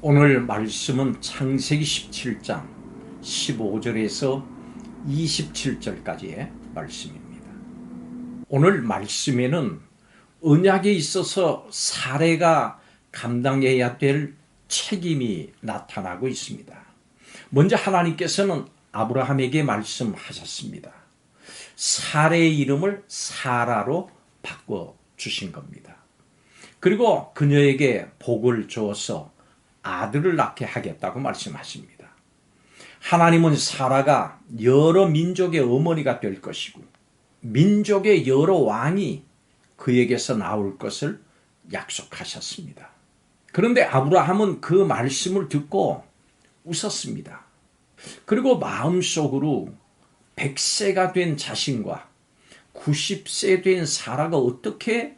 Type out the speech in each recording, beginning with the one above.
오늘 말씀은 창세기 17장 15절에서 27절까지의 말씀입니다. 오늘 말씀에는 언약에 있어서 사례가 감당해야 될 책임이 나타나고 있습니다. 먼저 하나님께서는 아브라함에게 말씀하셨습니다. 사례의 이름을 사라로 바꿔주신 겁니다. 그리고 그녀에게 복을 주어서 아들을 낳게 하겠다고 말씀하십니다. 하나님은 사라가 여러 민족의 어머니가 될 것이고 민족의 여러 왕이 그에게서 나올 것을 약속하셨습니다. 그런데 아브라함은 그 말씀을 듣고 웃었습니다. 그리고 마음속으로 100세가 된 자신과 90세 된 사라가 어떻게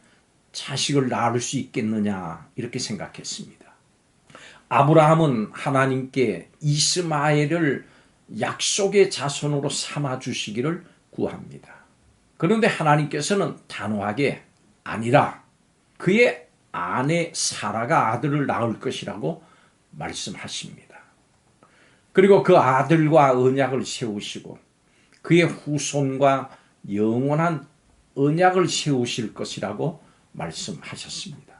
자식을 낳을 수 있겠느냐 이렇게 생각했습니다. 아브라함은 하나님께 이스마엘을 약속의 자손으로 삼아주시기를 구합니다. 그런데 하나님께서는 단호하게 아니라 그의 아내 사라가 아들을 낳을 것이라고 말씀하십니다. 그리고 그 아들과 언약을 세우시고 그의 후손과 영원한 언약을 세우실 것이라고 말씀하셨습니다.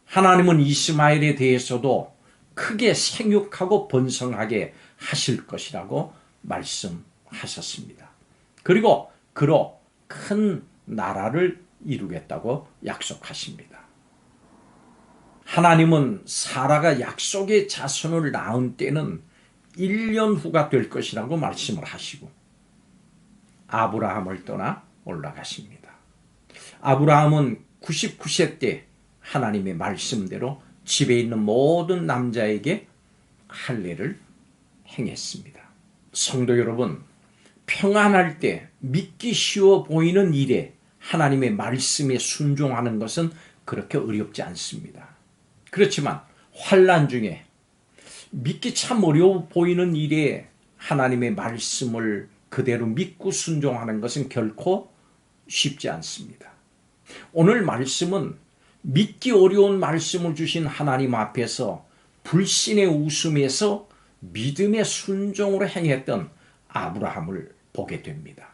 하나님은 이스마엘에 대해서도 크게 생육하고 번성하게 하실 것이라고 말씀하셨습니다. 그리고 그로 큰 나라를 이루겠다고 약속하십니다. 하나님은 사라가 약속의 자손을 낳은 때는 1년 후가 될 것이라고 말씀을 하시고 아브라함을 떠나 올라가십니다. 아브라함은 99세 때 하나님의 말씀대로 집에 있는 모든 남자에게 할례를 행했습니다. 성도 여러분, 평안할 때 믿기 쉬워 보이는 일에 하나님의 말씀에 순종하는 것은 그렇게 어렵지 않습니다. 그렇지만 환난 중에 믿기 참 어려워 보이는 일에 하나님의 말씀을 그대로 믿고 순종하는 것은 결코 쉽지 않습니다. 오늘 말씀은 믿기 어려운 말씀을 주신 하나님 앞에서 불신의 웃음에서 믿음의 순종으로 행했던 아브라함을 보게 됩니다.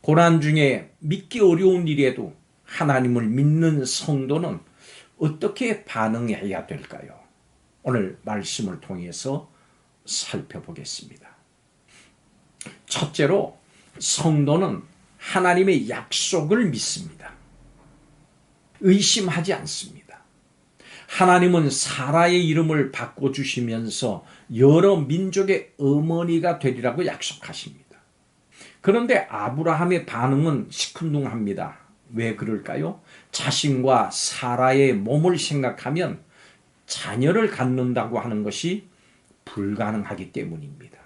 고난 중에 믿기 어려운 일에도 하나님을 믿는 성도는 어떻게 반응해야 될까요? 오늘 말씀을 통해서 살펴보겠습니다. 첫째로 성도는 하나님의 약속을 믿습니다. 의심하지 않습니다. 하나님은 사라의 이름을 바꿔주시면서 여러 민족의 어머니가 되리라고 약속하십니다. 그런데 아브라함의 반응은 시큰둥합니다. 왜 그럴까요? 자신과 사라의 몸을 생각하면 자녀를 갖는다고 하는 것이 불가능하기 때문입니다.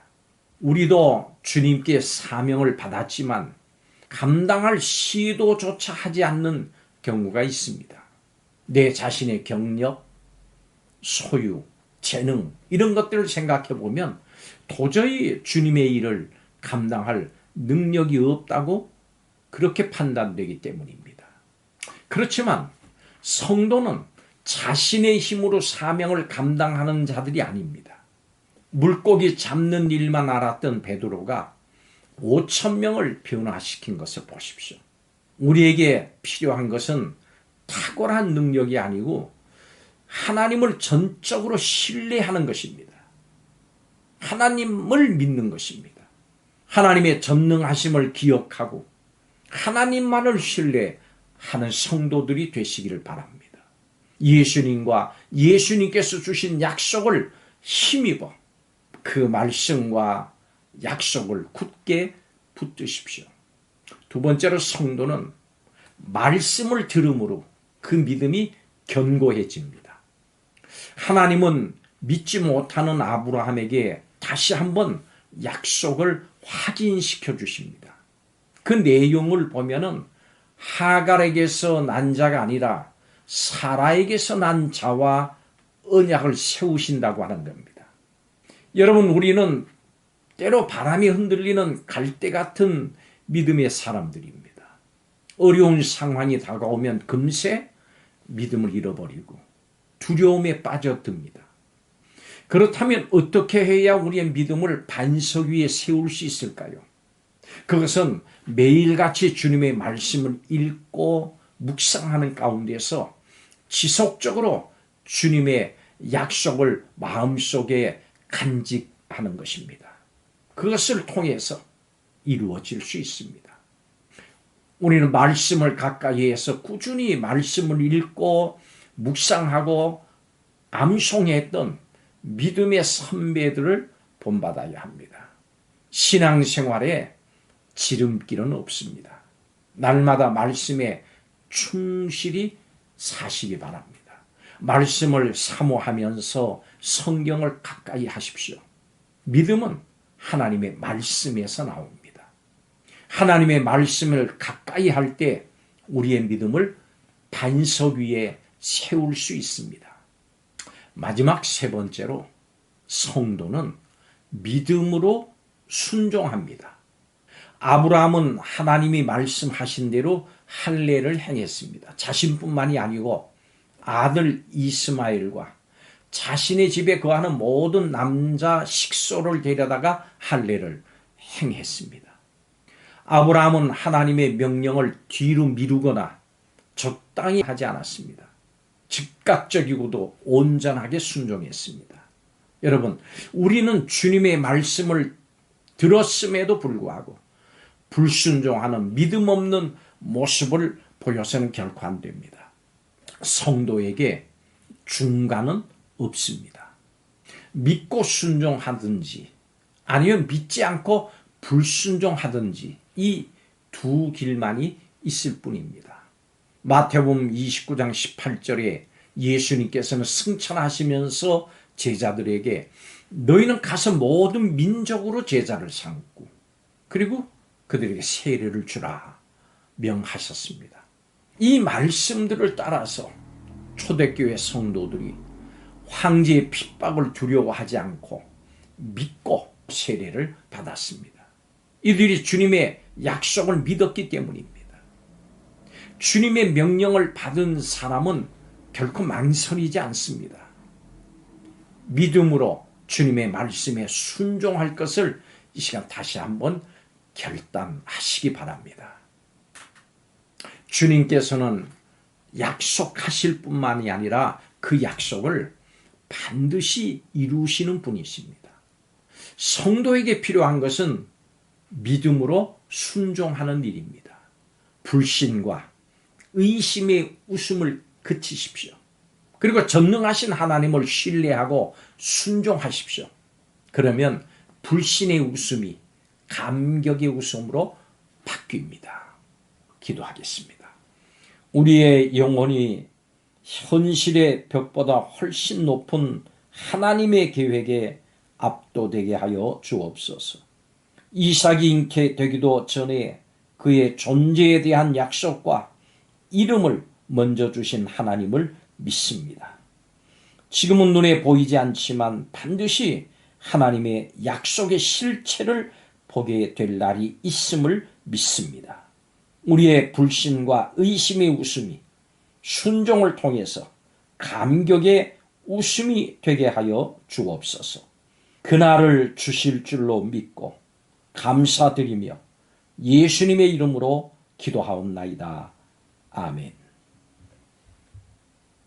우리도 주님께 사명을 받았지만 감당할 시도조차 하지 않는 경우가 있습니다. 내 자신의 경력, 소유, 재능 이런 것들을 생각해 보면 도저히 주님의 일을 감당할 능력이 없다고 그렇게 판단되기 때문입니다. 그렇지만 성도는 자신의 힘으로 사명을 감당하는 자들이 아닙니다. 물고기 잡는 일만 알았던 베드로가 5,000명을 변화시킨 것을 보십시오. 우리에게 필요한 것은 탁월한 능력이 아니고 하나님을 전적으로 신뢰하는 것입니다. 하나님을 믿는 것입니다. 하나님의 전능하심을 기억하고 하나님만을 신뢰하는 성도들이 되시기를 바랍니다. 예수님과 예수님께서 주신 약속을 힘입어 그 말씀과 약속을 굳게 붙드십시오. 두 번째로 성도는 말씀을 들음으로 그 믿음이 견고해집니다. 하나님은 믿지 못하는 아브라함에게 다시 한번 약속을 확인시켜 주십니다. 그 내용을 보면은 하갈에게서 난 자가 아니라 사라에게서 난 자와 언약을 세우신다고 하는 겁니다. 여러분, 우리는 때로 바람이 흔들리는 갈대 같은 믿음의 사람들입니다. 어려운 상황이 다가오면 금세 믿음을 잃어버리고 두려움에 빠져듭니다. 그렇다면 어떻게 해야 우리의 믿음을 반석 위에 세울 수 있을까요? 그것은 매일같이 주님의 말씀을 읽고 묵상하는 가운데서 지속적으로 주님의 약속을 마음속에 간직하는 것입니다. 그것을 통해서 이루어질 수 있습니다. 우리는 말씀을 가까이 해서 꾸준히 말씀을 읽고 묵상하고 암송했던 믿음의 선배들을 본받아야 합니다. 신앙생활에 지름길은 없습니다. 날마다 말씀에 충실히 사시기 바랍니다. 말씀을 사모하면서 성경을 가까이 하십시오. 믿음은 하나님의 말씀에서 나옵니다. 하나님의 말씀을 가까이 할 때 우리의 믿음을 반석 위에 세울 수 있습니다. 마지막 세 번째로 성도는 믿음으로 순종합니다. 아브라함은 하나님이 말씀하신 대로 할례를 행했습니다. 자신뿐만이 아니고 아들 이스마엘과 자신의 집에 거하는 모든 남자 식소를 데려다가 할례를 행했습니다. 아브라함은 하나님의 명령을 뒤로 미루거나 적당히 하지 않았습니다. 즉각적이고도 온전하게 순종했습니다. 여러분, 우리는 주님의 말씀을 들었음에도 불구하고 불순종하는 믿음 없는 모습을 보여서는 결코 안 됩니다. 성도에게 중간은 없습니다. 믿고 순종하든지 아니면 믿지 않고 불순종하든지 이 두 길만이 있을 뿐입니다. 마태복음 29장 18절에 예수님께서는 승천하시면서 제자들에게 너희는 가서 모든 민족으로 제자를 삼고 그리고 그들에게 세례를 주라 명하셨습니다. 이 말씀들을 따라서 초대교회 성도들이 황제의 핍박을 두려워하지 않고 믿고 세례를 받았습니다. 이들이 주님의 약속을 믿었기 때문입니다. 주님의 명령을 받은 사람은 결코 망설이지 않습니다. 믿음으로 주님의 말씀에 순종할 것을 이 시간 다시 한번 결단하시기 바랍니다. 주님께서는 약속하실 뿐만이 아니라 그 약속을 반드시 이루시는 분이십니다. 성도에게 필요한 것은 믿음으로 순종하는 일입니다. 불신과 의심의 웃음을 그치십시오. 그리고 전능하신 하나님을 신뢰하고 순종하십시오. 그러면 불신의 웃음이 감격의 웃음으로 바뀝니다. 기도하겠습니다. 우리의 영혼이 현실의 벽보다 훨씬 높은 하나님의 계획에 압도되게 하여 주옵소서. 이삭이 잉태되기도 전에 그의 존재에 대한 약속과 이름을 먼저 주신 하나님을 믿습니다. 지금은 눈에 보이지 않지만 반드시 하나님의 약속의 실체를 보게 될 날이 있음을 믿습니다. 우리의 불신과 의심의 웃음이 순종을 통해서 감격의 웃음이 되게 하여 주옵소서. 그날을 주실 줄로 믿고 감사드리며 예수님의 이름으로 기도하옵나이다. 아멘.